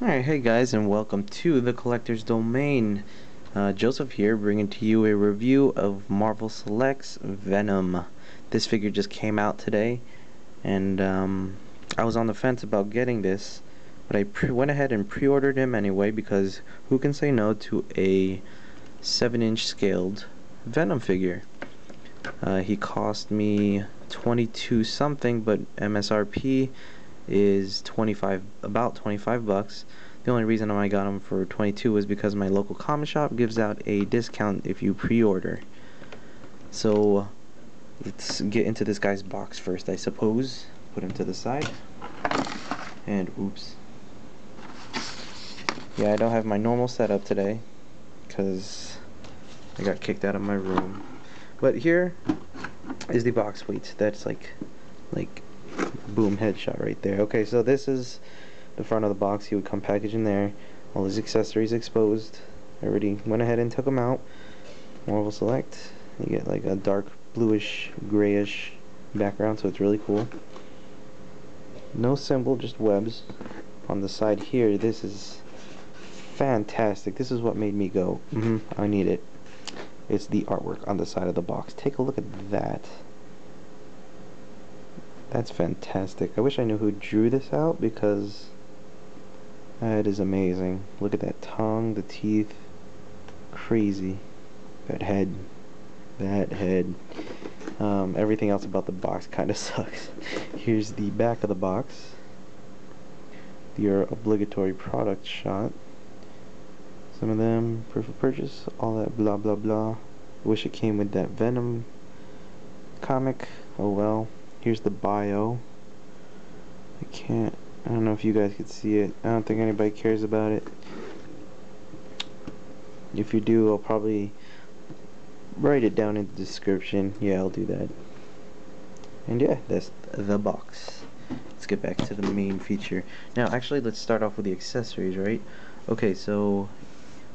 Alright, hey guys, and welcome to the Collector's Domain. Joseph here, bringing to you a review of Marvel Select's Venom. This figure just came out today, and I was on the fence about getting this, but I went ahead and pre-ordered him anyway, because who can say no to a 7-inch scaled Venom figure? He cost me 22 something, but MSRP is about 25 bucks. The only reason I got them for 22 was because my local comic shop gives out a discount if you pre-order. So let's get into this guy's box first, I suppose. Put him to the side. And oops. Yeah, I don't have my normal setup today because I got kicked out of my room. But here is the box weight. That's like boom, headshot right there. Okay, so this is the front of the box. He would come packaged in there, all his accessories exposed. I already went ahead and took them out. Marvel Select. You get like a dark bluish grayish background, so it's really cool. No symbol, just webs. On the side here, this is fantastic. This is what made me go, I need it. It's the artwork on the side of the box. Take a look at that. That's fantastic. I wish I knew who drew this out, because that is amazing. Look at that tongue, the teeth. Crazy. That head. Everything else about the box kind of sucks. Here's the back of the box. Your obligatory product shot. Some of them, proof of purchase, all that blah blah blah. Wish it came with that Venom comic. Oh well. Here's the bio. I don't know if you guys could see it. I don't think anybody cares about it. If you do, I'll probably write it down in the description. Yeah, I'll do that. And yeah, that's the box. Let's get back to the main feature. Now, actually, let's start off with the accessories, right? Okay, so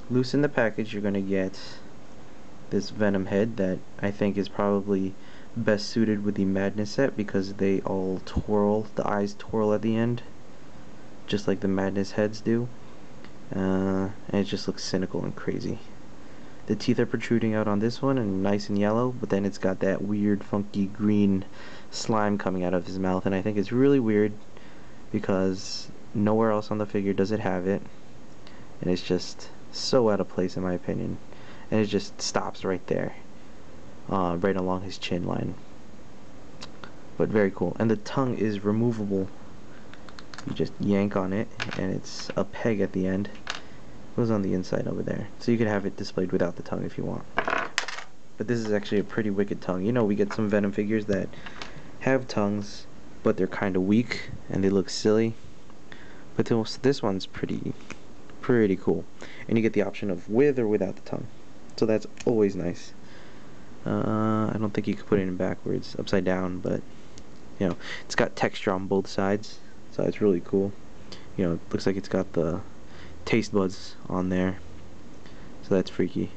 loose in the package, you're gonna get this Venom head that I think is probably best suited with the Madness set, because they all twirl, the eyes twirl at the end, just like the Madness heads do, and it just looks cynical and crazy. The teeth are protruding out on this one and nice and yellow, but then it's got that weird funky green slime coming out of his mouth, and I think it's really weird because nowhere else on the figure does it have it, and it's just so out of place in my opinion, and it just stops right there. Right along his chin line, but very cool. And the tongue is removable. You just yank on it and it's a peg at the end. It goes on the inside over there, so you can have it displayed without the tongue if you want. But this is actually a pretty wicked tongue. You know, we get some Venom figures that have tongues, but they're kind of weak and they look silly, but this one's pretty cool, and you get the option of with or without the tongue, so that's always nice. I don't think you could put it in backwards, upside down, but you know, it's got texture on both sides, so it's really cool. You know, it looks like it's got the taste buds on there, so that's freaky.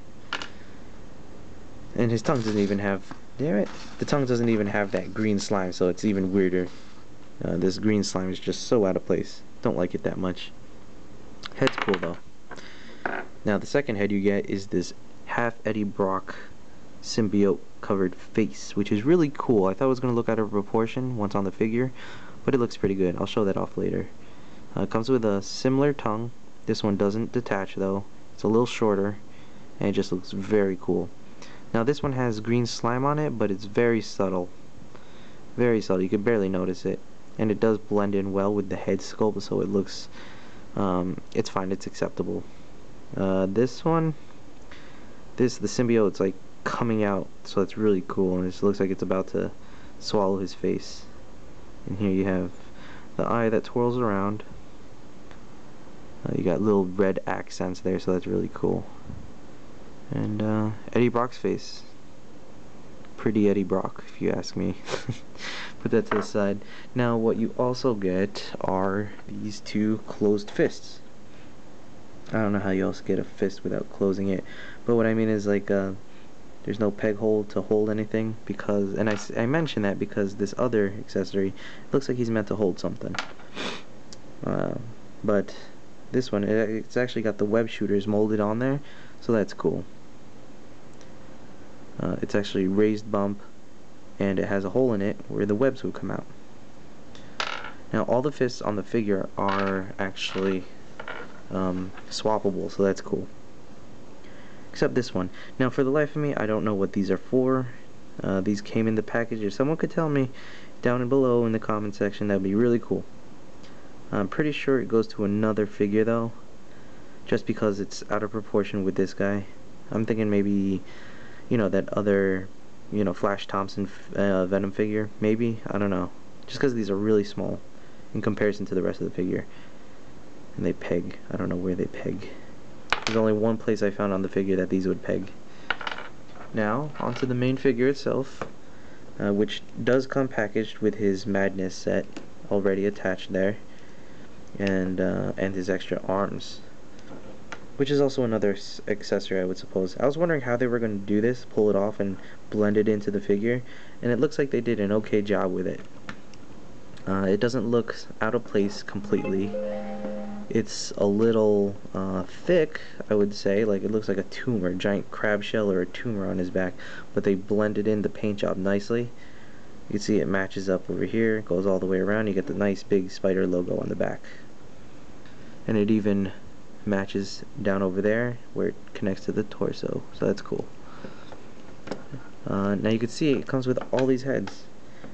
And his tongue doesn't even have, damn it, the tongue doesn't even have that green slime, so it's even weirder. This green slime is just so out of place. Don't like it that much. Head's cool though. Now the second head you get is this half Eddie Brock symbiote covered face, which is really cool. I thought it was going to look out of proportion once on the figure, but it looks pretty good. I'll show that off later. It comes with a similar tongue. This one doesn't detach though. It's a little shorter, and it just looks very cool. Now this one has green slime on it, but it's very subtle. Very subtle. You can barely notice it, and it does blend in well with the head sculpt, so it looks it's fine. It's acceptable. This one, the symbiote's like coming out, so it's really cool, and it looks like it's about to swallow his face. And here you have the eye that twirls around. You got little red accents there, so that's really cool. And Eddie Brock's face. Pretty Eddie Brock, if you ask me. Put that to the side. Now what you also get are these two closed fists. I don't know how you also get a fist without closing it, but what I mean is like there's no peg hole to hold anything, because, and I mention that because this other accessory looks like he's meant to hold something, but this one, it's actually got the web shooters molded on there, so that's cool. It's actually raised bump, and it has a hole in it where the webs would come out. Now all the fists on the figure are actually swappable, so that's cool. Except this one. Now for the life of me, I don't know what these are for. These came in the package. If someone could tell me down below in the comment section, that'd be really cool. I'm pretty sure it goes to another figure though, just because it's out of proportion with this guy. I'm thinking maybe, you know, that other, you know, Flash Thompson Venom figure, maybe, I don't know. Just because these are really small in comparison to the rest of the figure. And they peg. I don't know where they peg. There's only one place I found on the figure that these would peg. Now, onto the main figure itself, which does come packaged with his Madness set already attached there, and his extra arms, which is also another accessory, I would suppose. I was wondering how they were going to do this, pull it off and blend it into the figure, and it looks like they did an okay job with it. It doesn't look out of place completely. It's a little thick, I would say. Like, it looks like a tumor, a giant crab shell or a tumor on his back, but they blended in the paint job nicely. You can see it matches up over here, goes all the way around. You get the nice big spider logo on the back, and it even matches down over there where it connects to the torso, so that's cool. Now you can see it comes with all these heads.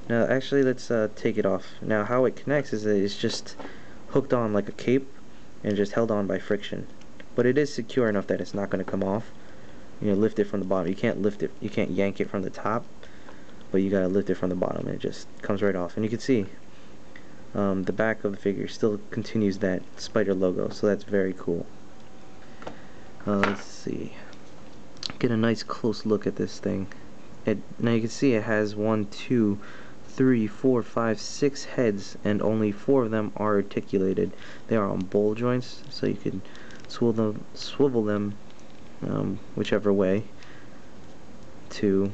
Now actually, let's take it off. Now how it connects is that it's just hooked on like a cape and just held on by friction, but it is secure enough that it's not going to come off. You know, lift it from the bottom. You can't lift it, you can't yank it from the top, but you gotta lift it from the bottom, and it just comes right off. And you can see the back of the figure still continues that spider logo, so that's very cool. Let's see, get a nice close look at this thing. Now you can see it has 1, 2, 3, 4, 5, 6 heads, and only 4 of them are articulated. They are on ball joints, so you can swivel them whichever way. 2,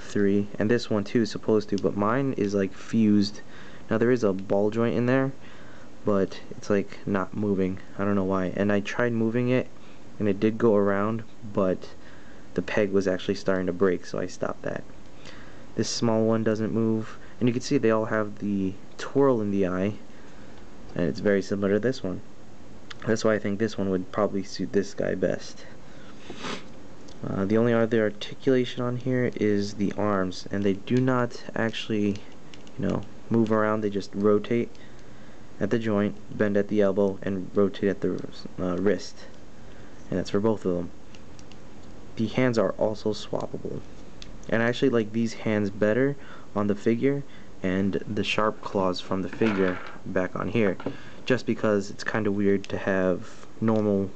3, and this one too is supposed to, but mine is like fused. Now there is a ball joint in there, but it's like not moving. I don't know why. And I tried moving it, and it did go around, but the peg was actually starting to break, so I stopped that. This small one doesn't move, and you can see they all have the twirl in the eye, and it's very similar to this one. That's why I think this one would probably suit this guy best. The only other articulation on here is the arms, and they do not actually, you know, move around. They just rotate at the joint, bend at the elbow, and rotate at the wrist, and that's for both of them. The hands are also swappable, and I actually like these hands better on the figure, and the sharp claws from the figure back on here, just because it's kind of weird to have normal,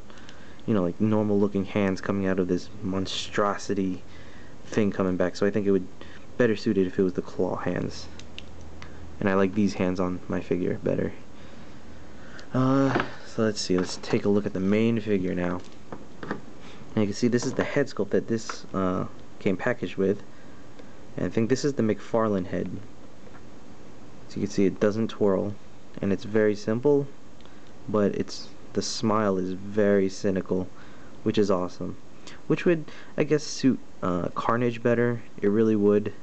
you know, like normal looking hands coming out of this monstrosity thing coming back. So I think it would better suit it if it was the claw hands, and I like these hands on my figure better. So let's see, let's take a look at the main figure now. And you can see this is the head sculpt that this came packaged with, and I think this is the McFarlane head. So you can see it doesn't twirl, and it's very simple, but the smile is very cynical, which is awesome. Which would, I guess, suit Carnage better. It really would.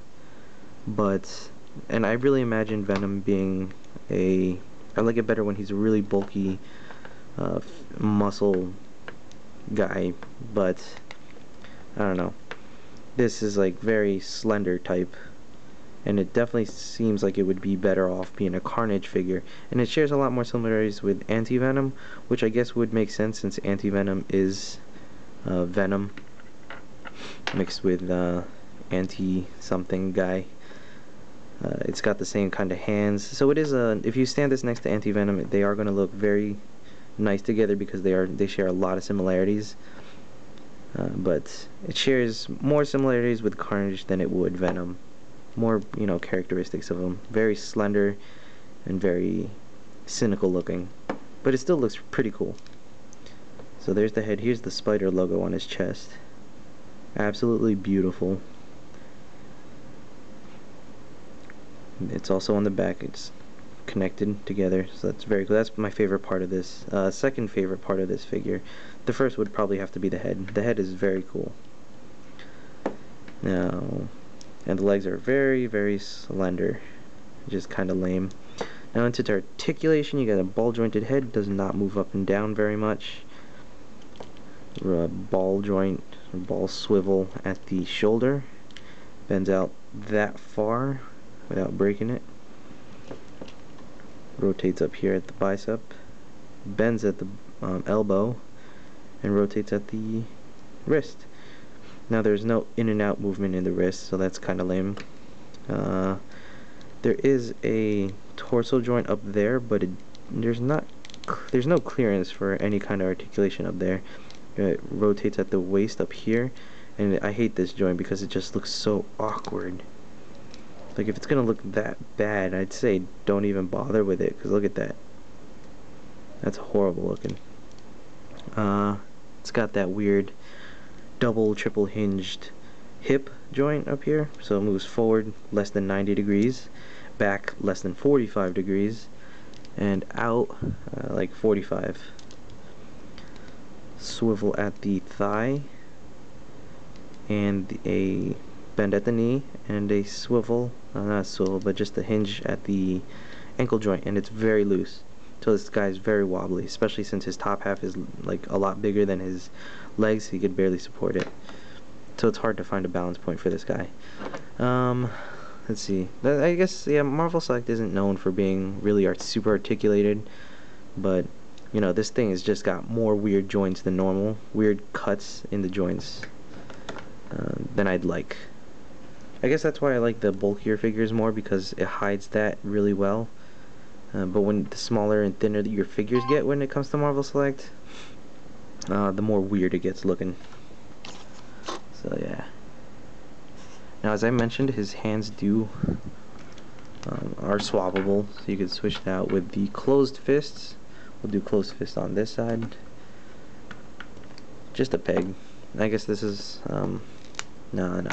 But, and I really imagine Venom being I like it better when he's a really bulky muscle guy, but I don't know. This is like very slender type, and it definitely seems like it would be better off being a Carnage figure, and it shares a lot more similarities with Anti-Venom, which I guess would make sense since Anti-Venom is Venom mixed with anti-something guy. It's got the same kind of hands, so it is if you stand this next to Anti-Venom, they are going to look very nice together because they share a lot of similarities, but it shares more similarities with Carnage than it would Venom. More, you know, characteristics of him. Very slender and very cynical looking, but it still looks pretty cool. So there's the head. Here's the spider logo on his chest. Absolutely beautiful. It's also on the back. It's connected together, so that's very cool. That's my favorite part of this. Second favorite part of this figure. The first would probably have to be the head. The head is very cool. Now, and the legs are very, very slender, just kind of lame. Now into the articulation, you got a ball jointed head, does not move up and down very much. Ball joint, ball swivel at the shoulder, bends out that far without breaking it. Rotates up here at the bicep, bends at the elbow, and rotates at the wrist. Now there's no in and out movement in the wrist, so that's kind of lame. There is a torso joint up there, but there's no clearance for any kind of articulation up there. It rotates at the waist up here, and I hate this joint because it just looks so awkward. Like, if it's gonna look that bad, I'd say don't even bother with it, because look at that. That's horrible looking. It's got that weird double, triple hinged hip joint up here, so it moves forward less than 90 degrees, back less than 45 degrees, and out like 45. Swivel at the thigh, and a bend at the knee, and a swivel, not a swivel, but just a hinge at the ankle joint, and it's very loose. So this guy's very wobbly, especially since his top half is like a lot bigger than his legs. He could barely support it. So it's hard to find a balance point for this guy. Let's see. I guess, yeah, Marvel Select isn't known for being really super articulated, but you know, this thing has just got more weird joints than normal, weird cuts in the joints than I'd like. I guess that's why I like the bulkier figures more, because it hides that really well. But when the smaller and thinner that your figures get when it comes to Marvel Select, the more weird it gets looking. So yeah. Now, as I mentioned, his hands are swappable, so you can switch it out with the closed fists. We'll do closed fist on this side. Just a peg. I guess this is no.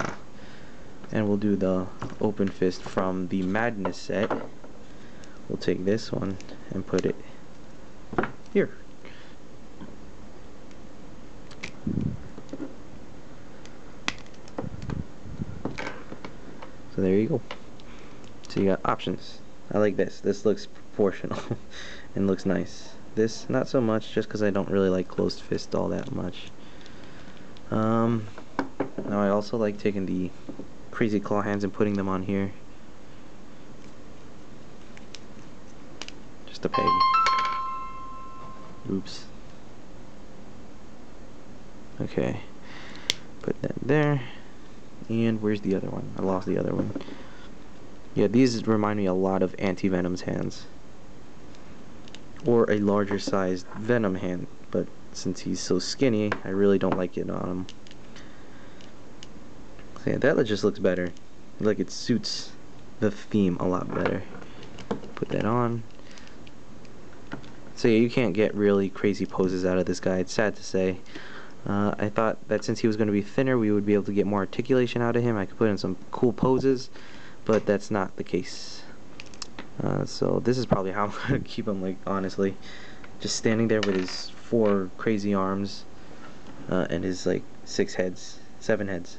And we'll do the open fist from the Madness set. We'll take this one and put it here. So there you go. So you got options. I like this. This looks proportional and looks nice. This, not so much, just because I don't really like closed fist all that much. Now I also like taking the crazy claw hands and putting them on here. Just a peg. Oops. Okay. Put that there. And where's the other one? I lost the other one. Yeah, these remind me a lot of Anti-Venom's hands. Or a larger sized Venom hand, but since he's so skinny, I really don't like it on him. So yeah, that just looks better. Like, it suits the theme a lot better. Put that on. So yeah, you can't get really crazy poses out of this guy. It's sad to say. I thought that since he was going to be thinner, we would be able to get more articulation out of him. I could put in some cool poses, but that's not the case. So this is probably how I'm going to keep him, like, honestly. Just standing there with his 4 crazy arms and his, like, 7 heads.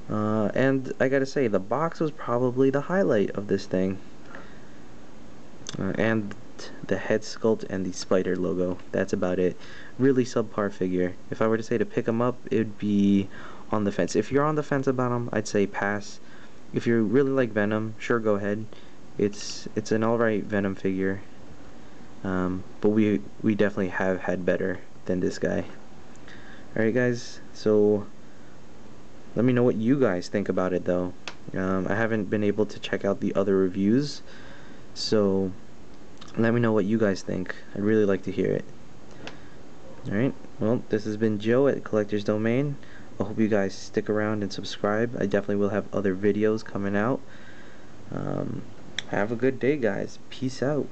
And I gotta say, the box was probably the highlight of this thing. And the head sculpt and the spider logo. That's about it. Really subpar figure. If I were to say to pick him up, it would be on the fence. If you're on the fence about him, I'd say pass. If you really like Venom, sure, go ahead. It's an alright Venom figure. But we definitely have had better than this guy. Alright guys, so let me know what you guys think about it though. I haven't been able to check out the other reviews, so let me know what you guys think. I'd really like to hear it. Alright, well, this has been Joe at Collector's Domain. I hope you guys stick around and subscribe. I definitely will have other videos coming out. Have a good day, guys. Peace out.